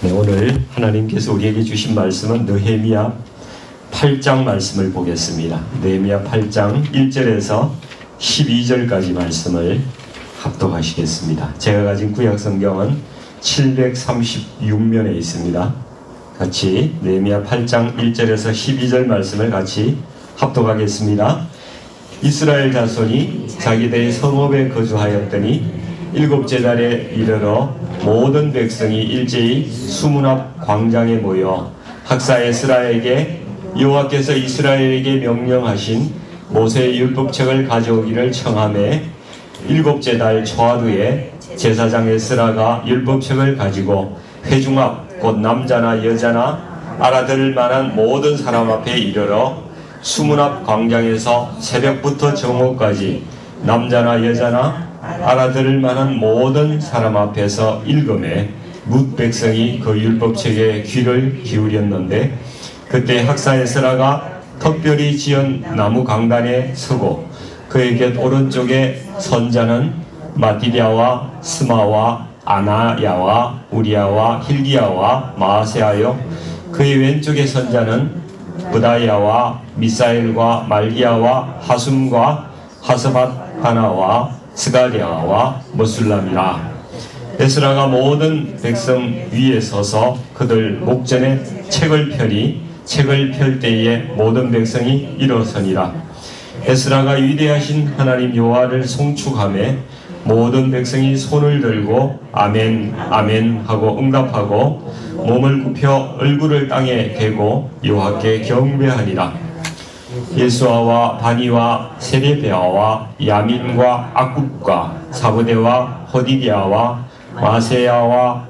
네, 오늘 하나님께서 우리에게 주신 말씀은 느헤미야 8장 말씀을 보겠습니다. 느헤미야 8장 1절에서 12절까지 말씀을 합독하시겠습니다. 제가 가진 구약 성경은 736면에 있습니다. 같이 느헤미야 8장 1절에서 12절 말씀을 같이 합독하겠습니다. 이스라엘 자손이 자기들의 성읍에 거주하였더니 일곱째 달에 이르러 모든 백성이 일제히 수문 앞 광장에 모여 학사 에스라에게 여호와께서 이스라엘에게 명령하신 모세의 율법책을 가져오기를 청하매 일곱째 달 초하루에 제사장 에스라가 율법책을 가지고 회중 앞 곧 남자나 여자나 알아들을 만한 모든 사람 앞에 이르러 수문 앞 광장에서 새벽부터 정오까지 남자나 여자나 알아들을 만한 모든 사람 앞에서 읽음에 뭇 백성이 그 율법책에 귀를 기울였는데 그때 학사 에스라가 특별히 지은 나무 강단에 서고 그의 곁 오른쪽에 선자는 마디랴와 스마와 아나야와 우리야와 힐기야와 마아세하여 그의 왼쪽에 선자는 부다야와 미사엘과 말기야와 하숨과 하스밧 하나와 스가랴와 머술람이라. 에스라가 모든 백성 위에 서서 그들 목전에 책을 펴니 책을 펼 때에 모든 백성이 일어서니라. 에스라가 위대하신 하나님 여호와를 송축하며 모든 백성이 손을 들고 아멘 아멘 하고 응답하고 몸을 굽혀 얼굴을 땅에 대고 여호와께 경배하니라. 예수아와 바니와 세레베아와 야민과 악굽과 사브데와 호디디아와 마세야와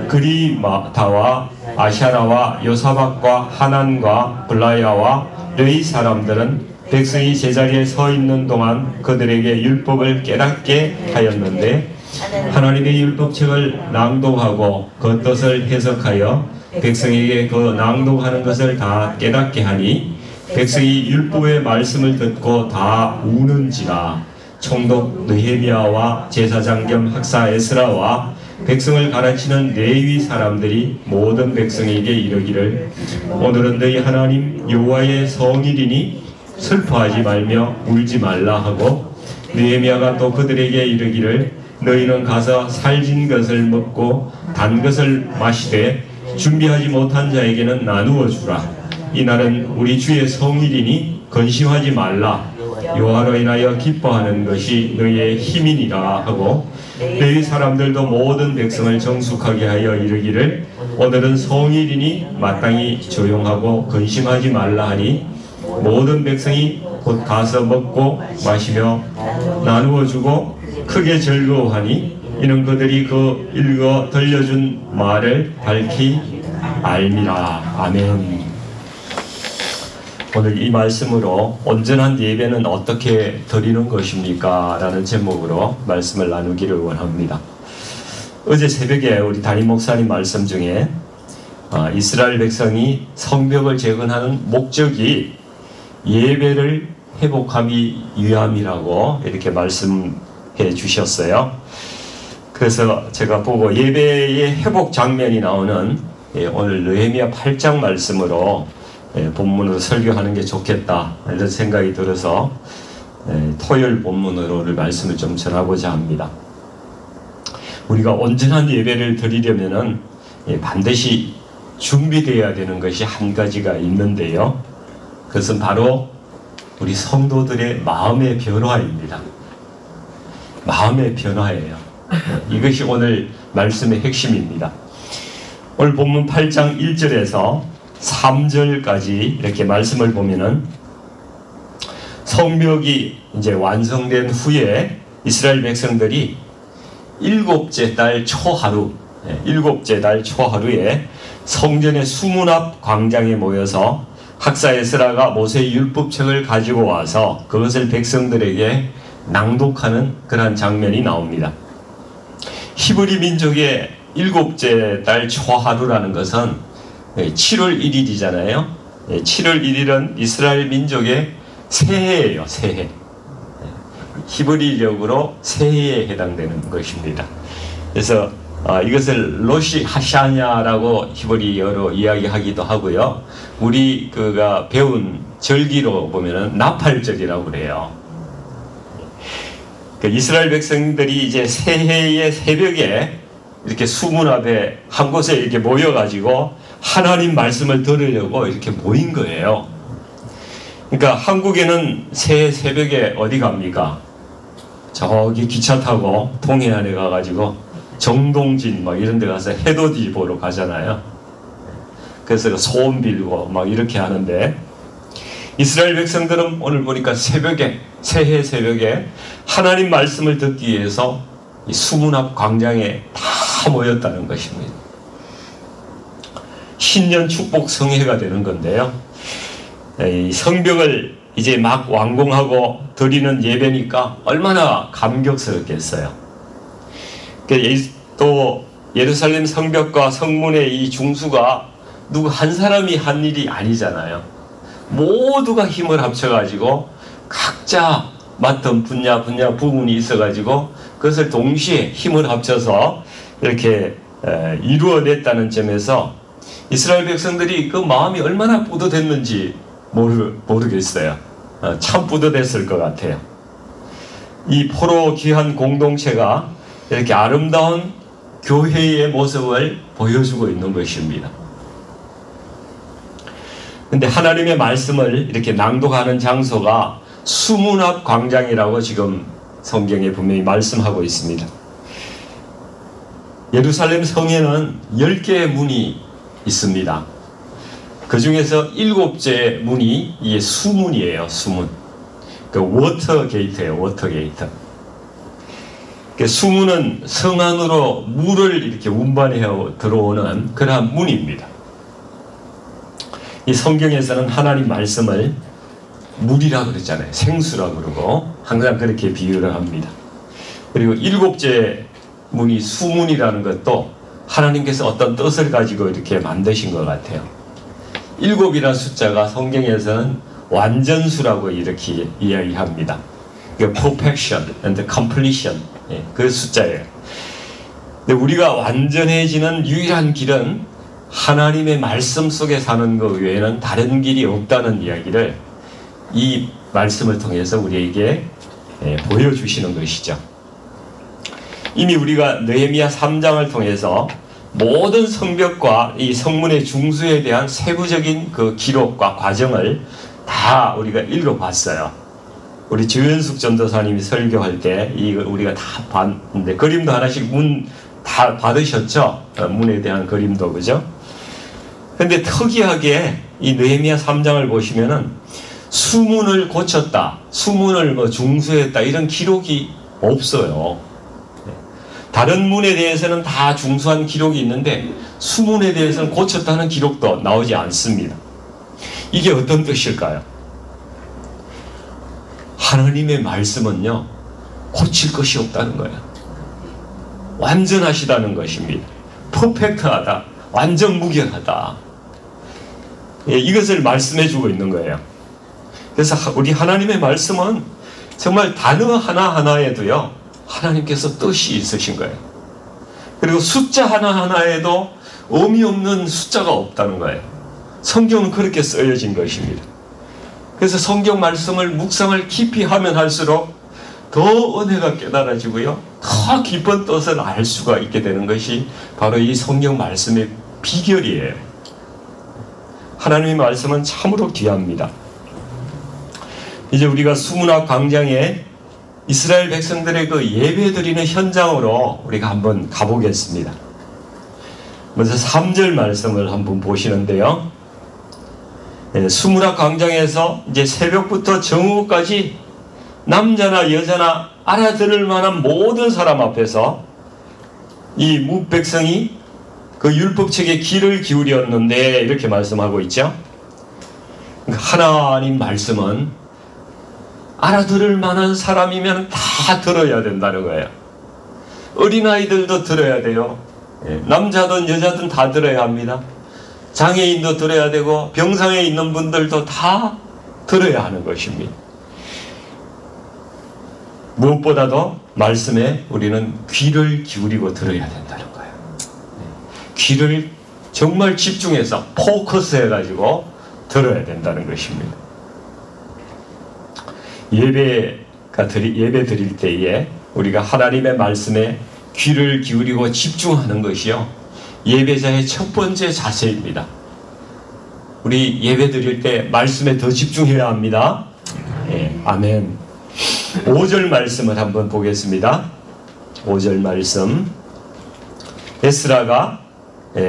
그리마다와 아샤라와 요사박과 하난과 블라야와 르이 사람들은 백성이 제자리에 서 있는 동안 그들에게 율법을 깨닫게 하였는데 하나님의 율법책을 낭독하고 그 뜻을 해석하여 백성에게 그 낭독하는 것을 다 깨닫게 하니 백성이 율법의 말씀을 듣고 다 우는지라. 총독 느헤미야와 제사장 겸 학사 에스라와 백성을 가르치는 레위 사람들이 모든 백성에게 이르기를 오늘은 너희 하나님 여호와의 성일이니 슬퍼하지 말며 울지 말라 하고 느헤미야가 또 그들에게 이르기를 너희는 가서 살진 것을 먹고 단 것을 마시되 준비하지 못한 자에게는 나누어 주라. 이날은 우리 주의 성일이니 근심하지 말라. 여호와로 인하여 기뻐하는 것이 너희의 힘이니라 하고 레위 사람들도 모든 백성을 정숙하게 하여 이르기를 오늘은 성일이니 마땅히 조용하고 근심하지 말라 하니 모든 백성이 곧 가서 먹고 마시며 나누어 주고 크게 즐거워하니 이는 그들이 그 읽어 들려준 말을 밝히 알미라. 아멘. 오늘 이 말씀으로 온전한 예배는 어떻게 드리는 것입니까? 라는 제목으로 말씀을 나누기를 원합니다. 어제 새벽에 우리 담임 목사님 말씀 중에 이스라엘 백성이 성벽을 재건하는 목적이 예배를 회복함이 위함이라고 이렇게 말씀해 주셨어요. 그래서 제가 보고 예배의 회복 장면이 나오는 오늘 느헤미야 8장 말씀으로 본문으로 설교하는 게 좋겠다 이런 생각이 들어서 토요일 본문으로 오늘 말씀을 좀 전하고자 합니다. 우리가 온전한 예배를 드리려면은 반드시 준비되어야 되는 것이 한 가지가 있는데요. 그것은 바로 우리 성도들의 마음의 변화입니다. 마음의 변화예요. 이것이 오늘 말씀의 핵심입니다. 오늘 본문 8장 1절에서 3절까지 이렇게 말씀을 보면은 성벽이 이제 완성된 후에 이스라엘 백성들이 일곱째 달 초하루에 성전의 수문 앞 광장에 모여서 학사 에스라가 모세의 율법책을 가지고 와서 그것을 백성들에게 낭독하는 그러한 장면이 나옵니다. 히브리 민족의 일곱째 달 초하루라는 것은 7월 1일이잖아요. 7월 1일은 이스라엘 민족의 새해예요. 새해. 히브리력으로 새해에 해당되는 것입니다. 그래서 이것을 로시 하샤냐라고 히브리어로 이야기하기도 하고요. 우리 그가 배운 절기로 보면은 나팔절이라고 그래요. 이스라엘 백성들이 이제 새해의 새벽에 이렇게 수문 앞에 한 곳에 이렇게 모여가지고 하나님 말씀을 들으려고 이렇게 모인 거예요. 그러니까 한국에는 새해 새벽에 어디 갑니까? 저기 기차 타고 동해안에 가가지고 정동진 막 이런 데 가서 해돋이 보러 가잖아요. 그래서 소원 빌고 막 이렇게 하는데, 이스라엘 백성들은 오늘 보니까 새벽에, 새해 새벽에 하나님 말씀을 듣기 위해서 이 수문 앞 광장에 다 모였다는 것입니다. 신년 축복 성회가 되는 건데요. 이 성벽을 이제 막 완공하고 드리는 예배니까 얼마나 감격스럽겠어요. 또 예루살렘 성벽과 성문의 이 중수가 누구 한 사람이 한 일이 아니잖아요. 모두가 힘을 합쳐가지고 각자 맡은 분야 부분이 있어가지고 그것을 동시에 힘을 합쳐서 이렇게 이루어냈다는 점에서 이스라엘 백성들이 그 마음이 얼마나 뿌듯했는지 모르겠어요. 참 뿌듯했을 것 같아요. 이 포로 귀한 공동체가 이렇게 아름다운 교회의 모습을 보여주고 있는 것입니다. 근데 하나님의 말씀을 이렇게 낭독하는 장소가 수문 앞 광장이라고 지금 성경에 분명히 말씀하고 있습니다. 예루살렘 성에는 10개의 문이 있습니다. 그 중에서 7째 문이 이 수문이에요. 수문. 그 워터 게이트예요. 워터 게이트. 그 수문은 성 안으로 물을 이렇게 운반해 들어오는 그러한 문입니다. 이 성경에서는 하나님 말씀을 물이라 그러잖아요. 생수라 그러고 항상 그렇게 비유를 합니다. 그리고 7째 문이 수문이라는 것도 하나님께서 어떤 뜻을 가지고 이렇게 만드신 것 같아요. 7이라는 숫자가 성경에서는 완전수라고 이렇게 이야기합니다. perfection and completion, 그 숫자예요. 근데 우리가 완전해지는 유일한 길은 하나님의 말씀 속에 사는 것 외에는 다른 길이 없다는 이야기를 이 말씀을 통해서 우리에게 보여주시는 것이죠. 이미 우리가 느헤미야 3장을 통해서 모든 성벽과 이 성문의 중수에 대한 세부적인 그 기록과 과정을 다 우리가 읽어봤어요. 우리 주현숙 전도사님이 설교할 때 이거 우리가 다 봤는데, 그림도 하나씩 문 다 받으셨죠? 문에 대한 그림도, 그죠? 근데 특이하게 이 느헤미야 3장을 보시면은 수문을 고쳤다, 수문을 뭐 중수했다 이런 기록이 없어요. 다른 문에 대해서는 다 중수한 기록이 있는데 수문에 대해서는 고쳤다는 기록도 나오지 않습니다. 이게 어떤 뜻일까요? 하나님의 말씀은요, 고칠 것이 없다는 거예요. 완전하시다는 것입니다. 퍼펙트하다, 완전 무결하다. 이것을 말씀해 주고 있는 거예요. 그래서 우리 하나님의 말씀은 정말 단어 하나하나에도요, 하나님께서 뜻이 있으신 거예요. 그리고 숫자 하나하나에도 의미 없는 숫자가 없다는 거예요. 성경은 그렇게 쓰여진 것입니다. 그래서 성경 말씀을 묵상을 깊이 하면 할수록 더 은혜가 깨달아지고요, 더 깊은 뜻을 알 수가 있게 되는 것이 바로 이 성경 말씀의 비결이에요. 하나님의 말씀은 참으로 귀합니다. 이제 우리가 수문학 광장에 이스라엘 백성들의 그 예배드리는 현장으로 우리가 한번 가보겠습니다. 먼저 3절 말씀을 한번 보시는데요. 수문학 광장에서 이제 새벽부터 정오까지 남자나 여자나 알아들을 만한 모든 사람 앞에서 이 무백성이 그 율법책에 귀를 기울였는데, 이렇게 말씀하고 있죠. 하나님 말씀은 알아들을 만한 사람이면 다 들어야 된다는 거예요. 어린아이들도 들어야 돼요. 남자든 여자든 다 들어야 합니다. 장애인도 들어야 되고 병상에 있는 분들도 다 들어야 하는 것입니다. 무엇보다도 말씀에 우리는 귀를 기울이고 들어야 된다는 거예요. 귀를 정말 집중해서 포커스해가지고 들어야 된다는 것입니다. 예배 드릴 때에 우리가 하나님의 말씀에 귀를 기울이고 집중하는 것이요, 예배자의 첫 번째 자세입니다. 우리 예배 드릴 때 말씀에 더 집중해야 합니다. 예, 아멘. 5절 말씀을 한번 보겠습니다. 5절 말씀. 에스라가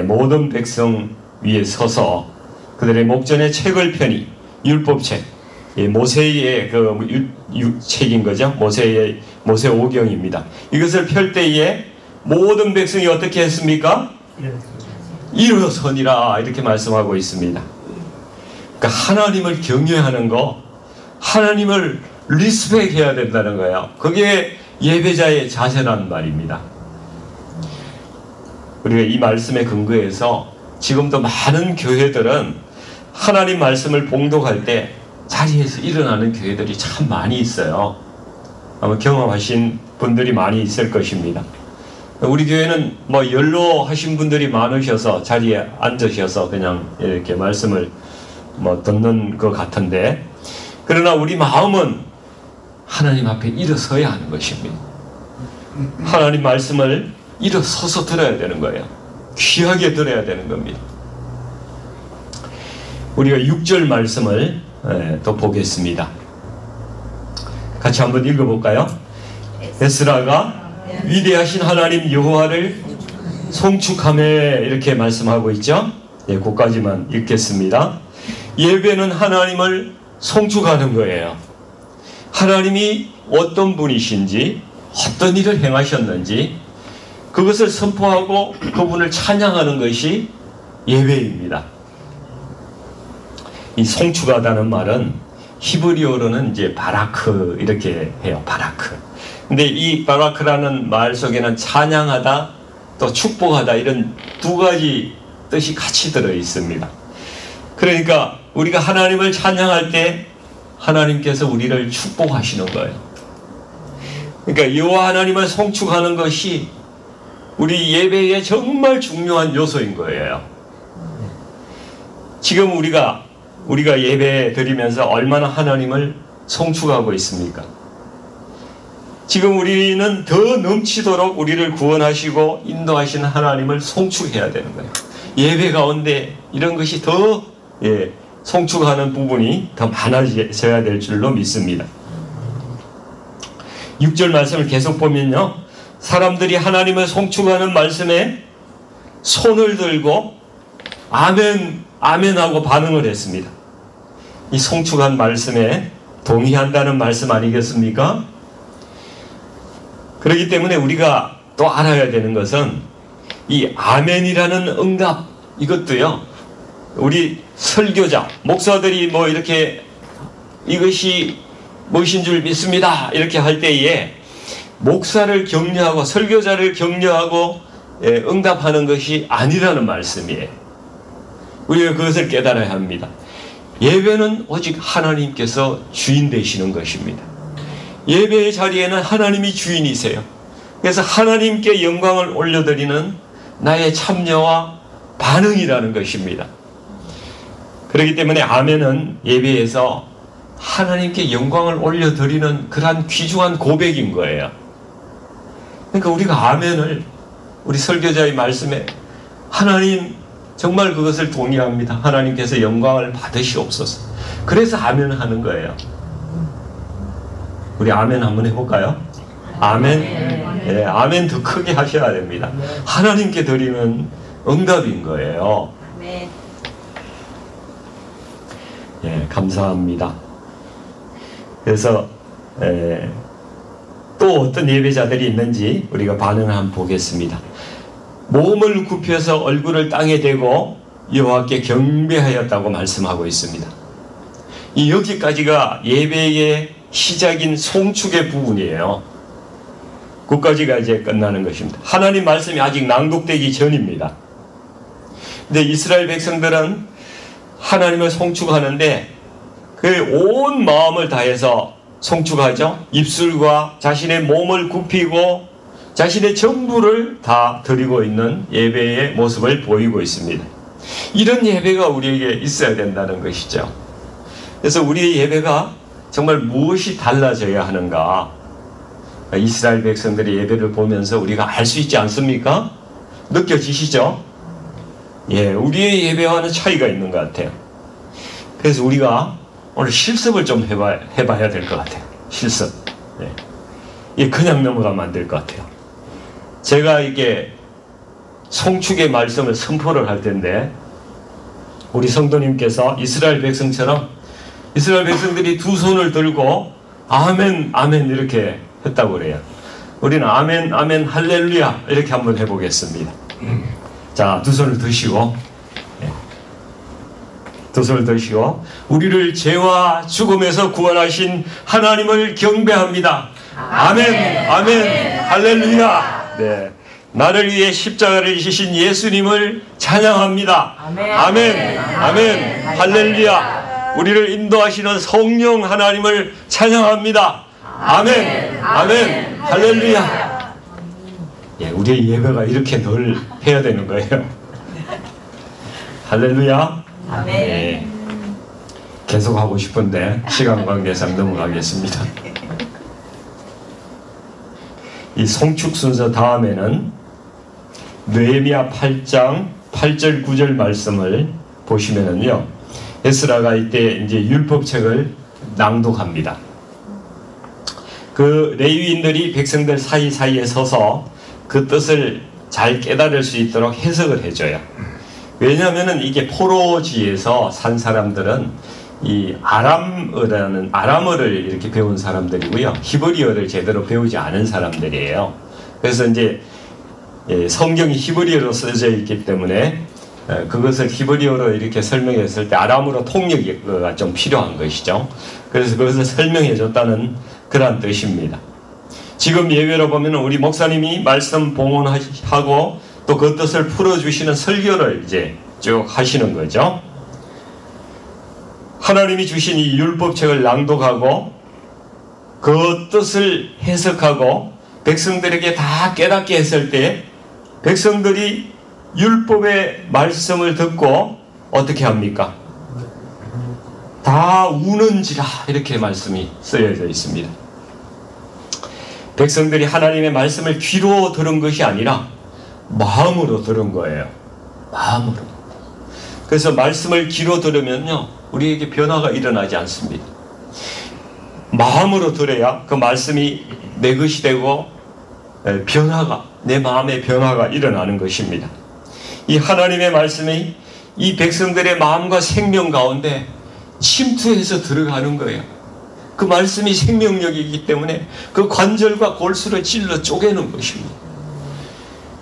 모든 백성 위에 서서 그들의 목전에 책을 펴니, 율법책, 모세의 책인 거죠. 모세 오경입니다. 이것을 펼 때에 모든 백성이 어떻게 했습니까? 일어서니라, 이렇게 말씀하고 있습니다. 그러니까 하나님을 경외하는 거, 하나님을 리스펙해야 된다는 거예요. 그게 예배자의 자세라는 말입니다. 우리가 이 말씀에 근거해서 지금도 많은 교회들은 하나님 말씀을 봉독할 때 자리에서 일어나는 교회들이 참 많이 있어요. 아마 경험하신 분들이 많이 있을 것입니다. 우리 교회는 뭐 연로하신 분들이 많으셔서 자리에 앉으셔서 그냥 이렇게 말씀을 듣는 것 같은데, 그러나 우리 마음은 하나님 앞에 일어서야 하는 것입니다. 하나님 말씀을 일어서서 들어야 되는 거예요. 귀하게 들어야 되는 겁니다. 우리가 6절 말씀을 또 보겠습니다. 같이 한번 읽어볼까요? 에스라가 위대하신 하나님 여호와를 송축하며, 이렇게 말씀하고 있죠. 예, 그까지만 읽겠습니다. 예배는 하나님을 송축하는 거예요. 하나님이 어떤 분이신지, 어떤 일을 행하셨는지 그것을 선포하고 그분을 찬양하는 것이 예배입니다. 이 송축하다는 말은 히브리어로는 이제 바라크, 이렇게 해요. 바라크. 근데 이 바라크라는 말 속에는 찬양하다, 또 축복하다, 이런 두 가지 뜻이 같이 들어 있습니다. 그러니까 우리가 하나님을 찬양할 때 하나님께서 우리를 축복하시는 거예요. 그러니까 여호와 하나님을 송축하는 것이 우리 예배의 정말 중요한 요소인 거예요. 지금 우리가 예배 드리면서 얼마나 하나님을 송축하고 있습니까? 지금 우리는 더 넘치도록 우리를 구원하시고 인도하시는 하나님을 송축해야 되는 거예요. 예배 가운데 이런 것이 더 송축하는 부분이 더 많아져야 될 줄로 믿습니다. 6절 말씀을 계속 보면요, 사람들이 하나님을 송축하는 말씀에 손을 들고 아멘, 아멘 하고 반응을 했습니다. 이 송축한 말씀에 동의한다는 말씀 아니겠습니까? 그렇기 때문에 우리가 또 알아야 되는 것은 이 아멘이라는 응답, 이것도요, 우리 설교자, 목사들이 이렇게 이것이 무엇인 줄 믿습니다, 이렇게 할 때에 목사를 격려하고 설교자를 격려하고 응답하는 것이 아니라는 말씀이에요. 우리가 그것을 깨달아야 합니다. 예배는 오직 하나님께서 주인 되시는 것입니다. 예배의 자리에는 하나님이 주인이세요. 그래서 하나님께 영광을 올려드리는 나의 참여와 반응이라는 것입니다. 그렇기 때문에 아멘은 예배에서 하나님께 영광을 올려드리는 그러한 귀중한 고백인 거예요. 그러니까 우리가 아멘을, 우리 설교자의 말씀에 하나님 정말 그것을 동의합니다, 하나님께서 영광을 받으시옵소서, 그래서 아멘 하는 거예요. 우리 아멘 한번 해볼까요? 아멘. 예, 아멘 더 크게 하셔야 됩니다. 하나님께 드리는 응답인 거예요. 예, 감사합니다. 그래서 또 어떤 예배자들이 있는지 우리가 반응을 한번 보겠습니다. 몸을 굽혀서 얼굴을 땅에 대고 여호와께 경배하였다고 말씀하고 있습니다. 이 여기까지가 예배의 시작인 송축의 부분이에요. 그까지가 이제 끝나는 것입니다. 하나님 말씀이 아직 낭독되기 전입니다. 근데 이스라엘 백성들은 하나님을 송축하는데 그 온 마음을 다해서 송축하죠. 입술과 자신의 몸을 굽히고 자신의 전부를 다 드리고 있는 예배의 모습을 보이고 있습니다. 이런 예배가 우리에게 있어야 된다는 것이죠. 그래서 우리의 예배가 정말 무엇이 달라져야 하는가? 이스라엘 백성들의 예배를 보면서 우리가 알 수 있지 않습니까? 느껴지시죠? 예, 우리의 예배와는 차이가 있는 것 같아요. 그래서 우리가 오늘 실습을 좀 해봐야 될 것 같아요. 실습. 예, 그냥 넘어가면 안 될 것 같아요. 제가 이게 송축의 말씀을 선포를 할 텐데, 우리 성도님께서 이스라엘 백성처럼 이스라엘 백성들이 두 손을 들고 아멘 아멘 이렇게 했다고 그래요. 우리는 아멘 아멘 할렐루야 이렇게 한번 해보겠습니다. 자, 두 손을 드시고, 두 손을 드시고, 우리를 죄와 죽음에서 구원하신 하나님을 경배합니다. 아멘 아멘 할렐루야. 네, 나를 위해 십자가를 지신 예수님을 찬양합니다. 아멘 아멘 할렐루야. 우리를 인도하시는 성령 하나님을 찬양합니다. 아멘 아멘 할렐루야. 예, 우리의 예배가 이렇게 늘 해야 되는 거예요. 할렐루야. 아멘. 예, 계속 하고 싶은데 시간 관계상 넘어가겠습니다. 이 송축 순서 다음에는 느헤미야 8장 8절 9절 말씀을 보시면은요, 에스라가 이때 이제 율법책을 낭독합니다. 그 레위인들이 백성들 사이사이에 서서 그 뜻을 잘 깨달을 수 있도록 해석을 해줘요. 왜냐하면은 이게 포로지에서 산 사람들은 이 아람어를 이렇게 배운 사람들이고요, 히브리어를 제대로 배우지 않은 사람들이에요. 그래서 이제 성경이 히브리어로 써져 있기 때문에 그것을 히브리어로 이렇게 설명했을 때 아람어로 통역이 좀 필요한 것이죠. 그래서 그것을 설명해 줬다는 그런 뜻입니다. 지금 예배로 보면 우리 목사님이 말씀 봉헌하고 또 그 뜻을 풀어주시는 설교를 이제 쭉 하시는 거죠. 하나님이 주신 이 율법책을 낭독하고 그 뜻을 해석하고 백성들에게 다 깨닫게 했을 때 백성들이 율법의 말씀을 듣고 어떻게 합니까? 다 우는지라 이렇게 말씀이 쓰여져 있습니다. 백성들이 하나님의 말씀을 귀로 들은 것이 아니라 마음으로 들은 거예요. 마음으로. 그래서 말씀을 귀로 들으면요, 우리에게 변화가 일어나지 않습니다. 마음으로 들어야 그 말씀이 내 것이 되고 변화가, 내 마음의 변화가 일어나는 것입니다. 이 하나님의 말씀이 이 백성들의 마음과 생명 가운데 침투해서 들어가는 거예요. 그 말씀이 생명력이기 때문에 그 관절과 골수를 찔러 쪼개는 것입니다.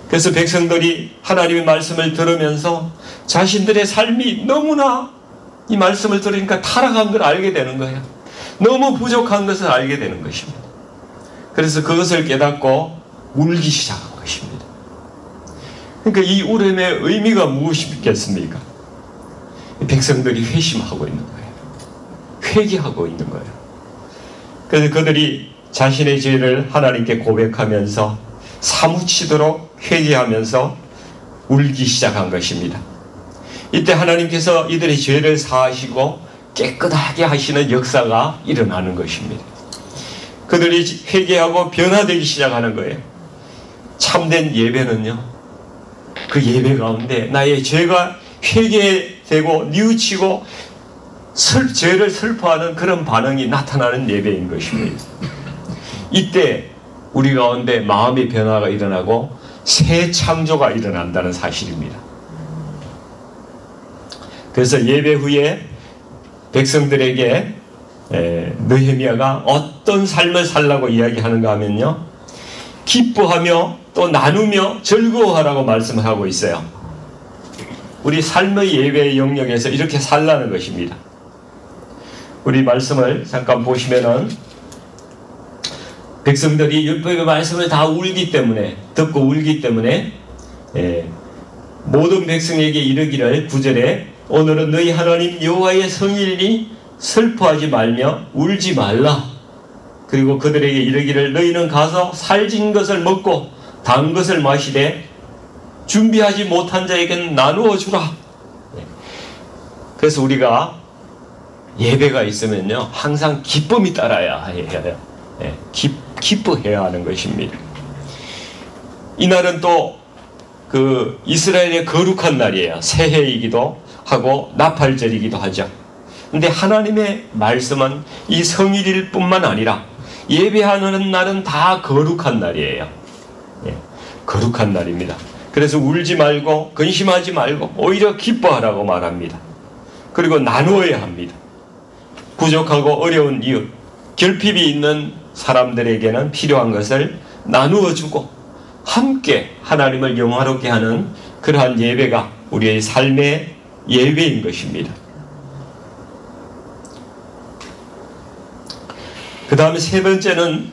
그래서 백성들이 하나님의 말씀을 들으면서 자신들의 삶이 너무나 이 말씀을 들으니까 타락한 걸 알게 되는 거예요. 너무 부족한 것을 알게 되는 것입니다. 그래서 그것을 깨닫고 울기 시작한 것입니다. 그러니까 이 울음의 의미가 무엇이겠습니까? 백성들이 회심하고 있는 거예요. 회개하고 있는 거예요. 그래서 그들이 자신의 죄를 하나님께 고백하면서 사무치도록 회개하면서 울기 시작한 것입니다. 이때 하나님께서 이들의 죄를 사하시고 깨끗하게 하시는 역사가 일어나는 것입니다. 그들이 회개하고 변화되기 시작하는 거예요. 참된 예배는요, 그 예배 가운데 나의 죄가 회개되고 뉘우치고 죄를 슬퍼하는 그런 반응이 나타나는 예배인 것입니다. 이때 우리 가운데 마음의 변화가 일어나고 새 창조가 일어난다는 사실입니다. 그래서 예배 후에 백성들에게 느헤미야가 어떤 삶을 살라고 이야기하는가 하면요, 기뻐하며 또 나누며 즐거워하라고 말씀을 하고 있어요. 우리 삶의 예배의 영역에서 이렇게 살라는 것입니다. 우리 말씀을 잠깐 보시면은 백성들이 율법의 말씀을 다 울기 때문에, 듣고 울기 때문에 모든 백성에게 이르기를 9절에 오늘은 너희 하나님 여호와의 성일이니 슬퍼하지 말며 울지 말라. 그리고 그들에게 이르기를 너희는 가서 살진 것을 먹고 단 것을 마시되 준비하지 못한 자에게는 나누어 주라. 그래서 우리가 예배가 있으면요 항상 기쁨이 따라야 해요. 기뻐해야 하는 것입니다. 이날은 또 그 이스라엘의 거룩한 날이에요. 새해이기도 하고 나팔절이기도 하죠. 근데 하나님의 말씀은 이 성일일 뿐만 아니라 예배하는 날은 다 거룩한 날이에요. 거룩한 날입니다. 그래서 울지 말고 근심하지 말고 오히려 기뻐하라고 말합니다. 그리고 나누어야 합니다. 부족하고 어려운 이웃, 결핍이 있는 사람들에게는 필요한 것을 나누어 주고 함께 하나님을 영화롭게 하는 그러한 예배가 우리의 삶의 예배인 것입니다. 그 다음에 세 번째는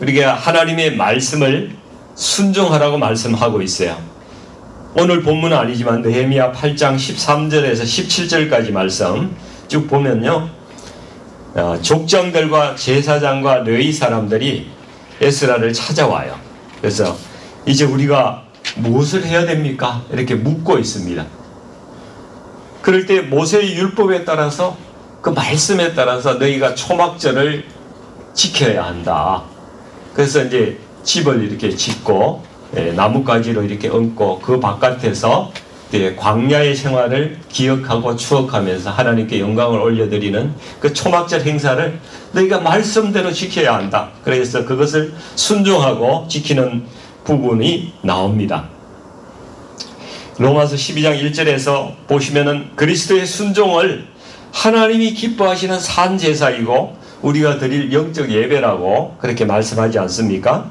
우리가 하나님의 말씀을 순종하라고 말씀하고 있어요. 오늘 본문은 아니지만 느헤미야 8장 13절에서 17절까지 말씀 쭉 보면요, 족장들과 제사장과 레위 사람들이 에스라를 찾아와요. 그래서 이제 우리가 무엇을 해야 됩니까? 이렇게 묻고 있습니다. 그럴 때 모세의 율법에 따라서 그 말씀에 따라서 너희가 초막절을 지켜야 한다. 그래서 이제 집을 이렇게 짓고 나뭇가지로 이렇게 얹고 그 바깥에서 광야의 생활을 기억하고 추억하면서 하나님께 영광을 올려드리는 그 초막절 행사를 너희가 말씀대로 지켜야 한다. 그래서 그것을 순종하고 지키는 부분이 나옵니다. 로마서 12장 1절에서 보시면은 그리스도의 순종을 하나님이 기뻐하시는 산제사이고 우리가 드릴 영적 예배라고 그렇게 말씀하지 않습니까?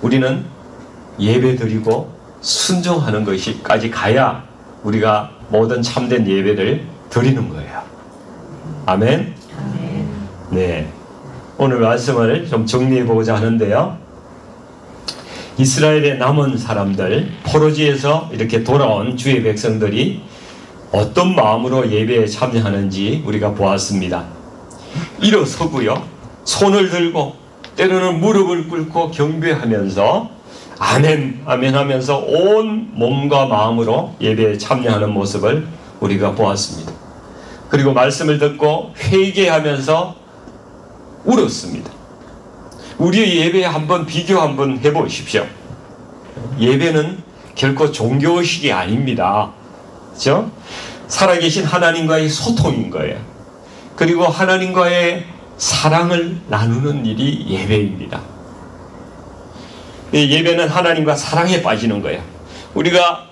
우리는 예배 드리고 순종하는 것이까지 가야 우리가 모든 참된 예배를 드리는 거예요. 아멘? 네. 오늘 말씀을 좀 정리해 보고자 하는데요. 이스라엘의 남은 사람들, 포로지에서 이렇게 돌아온 주의 백성들이 어떤 마음으로 예배에 참여하는지 우리가 보았습니다. 일어서고요, 손을 들고 때로는 무릎을 꿇고 경배하면서 아멘 아멘 하면서 온 몸과 마음으로 예배에 참여하는 모습을 우리가 보았습니다. 그리고 말씀을 듣고 회개하면서 울었습니다. 우리의 예배에 한번 비교 한번 해보십시오. 예배는 결코 종교의식이 아닙니다. 그렇죠? 살아계신 하나님과의 소통인 거예요. 그리고 하나님과의 사랑을 나누는 일이 예배입니다. 예배는 하나님과 사랑에 빠지는 거예요. 우리가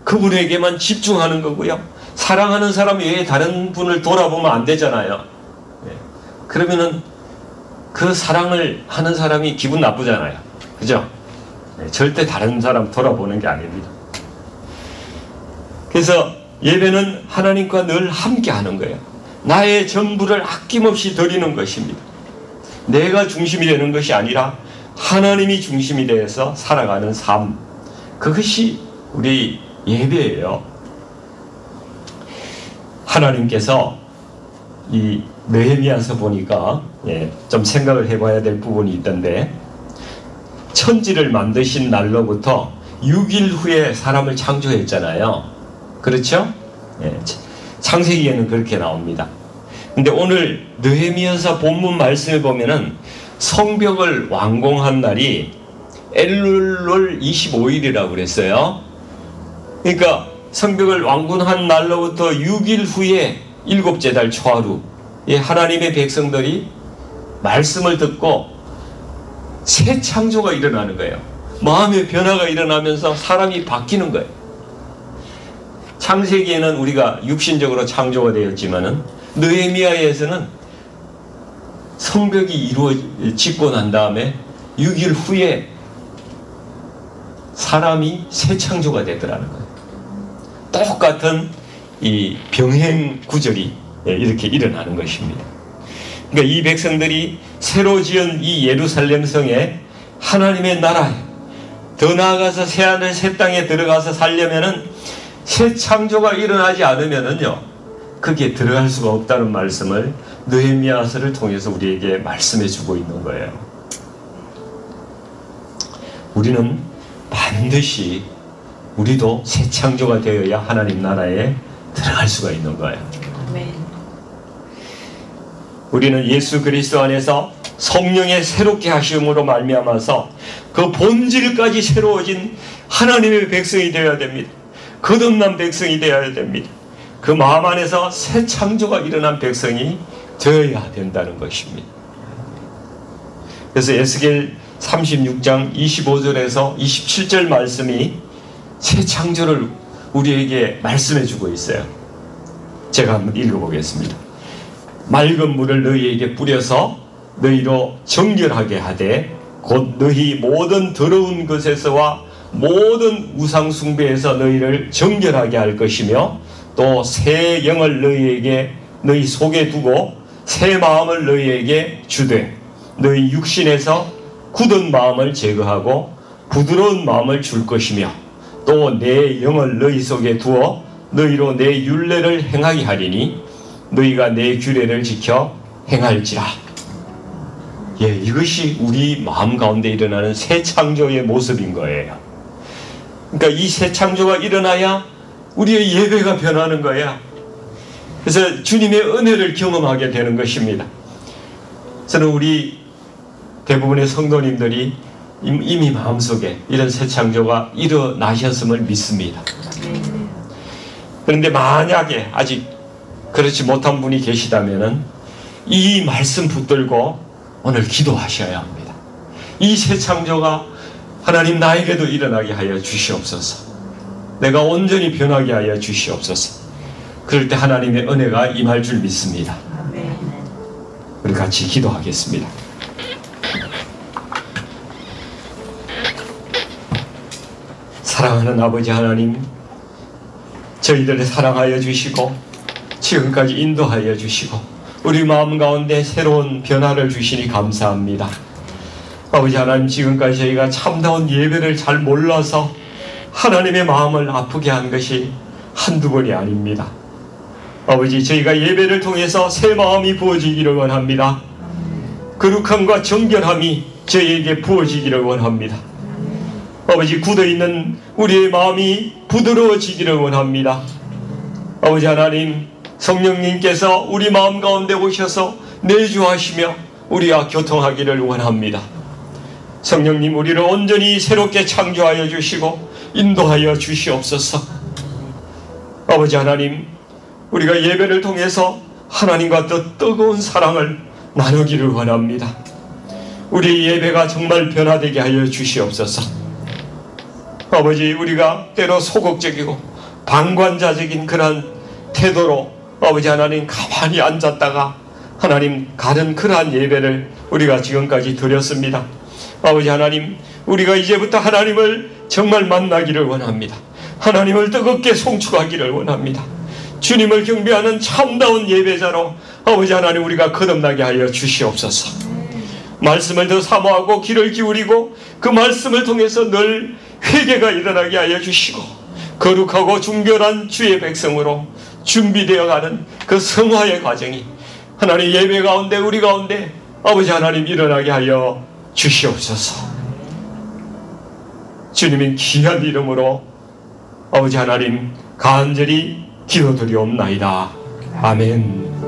그분에게만 집중하는 거고요. 사랑하는 사람 외에 다른 분을 돌아보면 안 되잖아요. 그러면은 그 사랑을 하는 사람이 기분 나쁘잖아요. 그죠? 절대 다른 사람 돌아보는 게 아닙니다. 그래서 예배는 하나님과 늘 함께 하는 거예요. 나의 전부를 아낌없이 드리는 것입니다. 내가 중심이 되는 것이 아니라 하나님이 중심이 되어서 살아가는 삶, 그것이 우리 예배예요. 하나님께서 이 느헤미야서 보니까 좀 생각을 해봐야 될 부분이 있던데, 천지를 만드신 날로부터 6일 후에 사람을 창조했잖아요. 그렇죠? 창세기에는 그렇게 나옵니다. 근데 오늘 느헤미야서 본문 말씀을 보면은 성벽을 완공한 날이 엘룰월 25일이라고 그랬어요. 그러니까 성벽을 완공한 날로부터 6일 후에 일곱째 달 초하루, 하나님의 백성들이 말씀을 듣고 새 창조가 일어나는 거예요. 마음의 변화가 일어나면서 사람이 바뀌는 거예요. 창세기에는 우리가 육신적으로 창조가 되었지만은 느헤미야에서는 성벽이 짓고 난 다음에 6일 후에 사람이 새 창조가 되더라는 거예요. 똑같은 이 병행 구절이 이렇게 일어나는 것입니다. 그러니까 이 백성들이 새로 지은 이 예루살렘 성에 하나님의 나라에, 더 나아가서 새하늘 새 땅에 들어가서 살려면은 새 창조가 일어나지 않으면은요, 거기에 들어갈 수가 없다는 말씀을 느헤미야서를 통해서 우리에게 말씀해 주고 있는 거예요. 우리는 반드시 우리도 새 창조가 되어야 하나님 나라에 들어갈 수가 있는 거예요. 아멘. 우리는 예수 그리스도 안에서 성령의 새롭게 하심으로 말미암아서 그 본질까지 새로워진 하나님의 백성이 되어야 됩니다. 거듭난 백성이 되어야 됩니다. 그 마음 안에서 새 창조가 일어난 백성이 되어야 된다는 것입니다. 그래서 에스겔 36장 25절에서 27절 말씀이 새 창조를 우리에게 말씀해 주고 있어요. 제가 한번 읽어보겠습니다. 맑은 물을 너희에게 뿌려서 너희로 정결하게 하되 곧 너희 모든 더러운 것에서와 모든 우상 숭배에서 너희를 정결하게 할 것이며 또 새 영을 너희에게 너희 속에 두고 새 마음을 너희에게 주되 너희 육신에서 굳은 마음을 제거하고 부드러운 마음을 줄 것이며 또 내 영을 너희 속에 두어 너희로 내 율례를 행하게 하리니 너희가 내 규례를 지켜 행할지라. 예, 이것이 우리 마음 가운데 일어나는 새 창조의 모습인 거예요. 그러니까 이 새 창조가 일어나야 우리의 예배가 변하는 거야. 그래서 주님의 은혜를 경험하게 되는 것입니다. 저는 우리 대부분의 성도님들이 이미 마음속에 이런 새 창조가 일어나셨음을 믿습니다. 그런데 만약에 아직 그렇지 못한 분이 계시다면 이 말씀 붙들고 오늘 기도하셔야 합니다. 이 새 창조가 하나님 나에게도 일어나게 하여 주시옵소서. 내가 온전히 변하게 하여 주시옵소서. 그럴 때 하나님의 은혜가 임할 줄 믿습니다. 우리 같이 기도하겠습니다. 사랑하는 아버지 하나님, 저희들을 사랑하여 주시고 지금까지 인도하여 주시고 우리 마음 가운데 새로운 변화를 주시니 감사합니다. 아버지 하나님, 지금까지 저희가 참다운 예배를 잘 몰라서 하나님의 마음을 아프게 한 것이 한두 번이 아닙니다. 아버지, 저희가 예배를 통해서 새 마음이 부어지기를 원합니다. 거룩함과 정결함이 저희에게 부어지기를 원합니다. 아버지, 굳어있는 우리의 마음이 부드러워지기를 원합니다. 아버지 하나님, 성령님께서 우리 마음 가운데 오셔서 내주하시며 우리와 교통하기를 원합니다. 성령님, 우리를 온전히 새롭게 창조하여 주시고 인도하여 주시옵소서. 아버지 하나님, 우리가 예배를 통해서 하나님과 더 뜨거운 사랑을 나누기를 원합니다. 우리의 예배가 정말 변화되게 하여 주시옵소서. 아버지, 우리가 때로 소극적이고 방관자적인 그러한 태도로 아버지 하나님 가만히 앉았다가 하나님 가는 그러한 예배를 우리가 지금까지 드렸습니다. 아버지 하나님, 우리가 이제부터 하나님을 정말 만나기를 원합니다. 하나님을 뜨겁게 송축하기를 원합니다. 주님을 경배하는 참다운 예배자로 아버지 하나님 우리가 거듭나게 하여 주시옵소서. 말씀을 더 사모하고 귀를 기울이고 그 말씀을 통해서 늘 회개가 일어나게 하여 주시고 거룩하고 중결한 주의 백성으로 준비되어가는 그 성화의 과정이 하나님 예배 가운데 우리 가운데 아버지 하나님 일어나게 하여 주시옵소서. 주님의 귀한 이름으로 아버지 하나님 간절히 기도드리옵나이다. 아멘.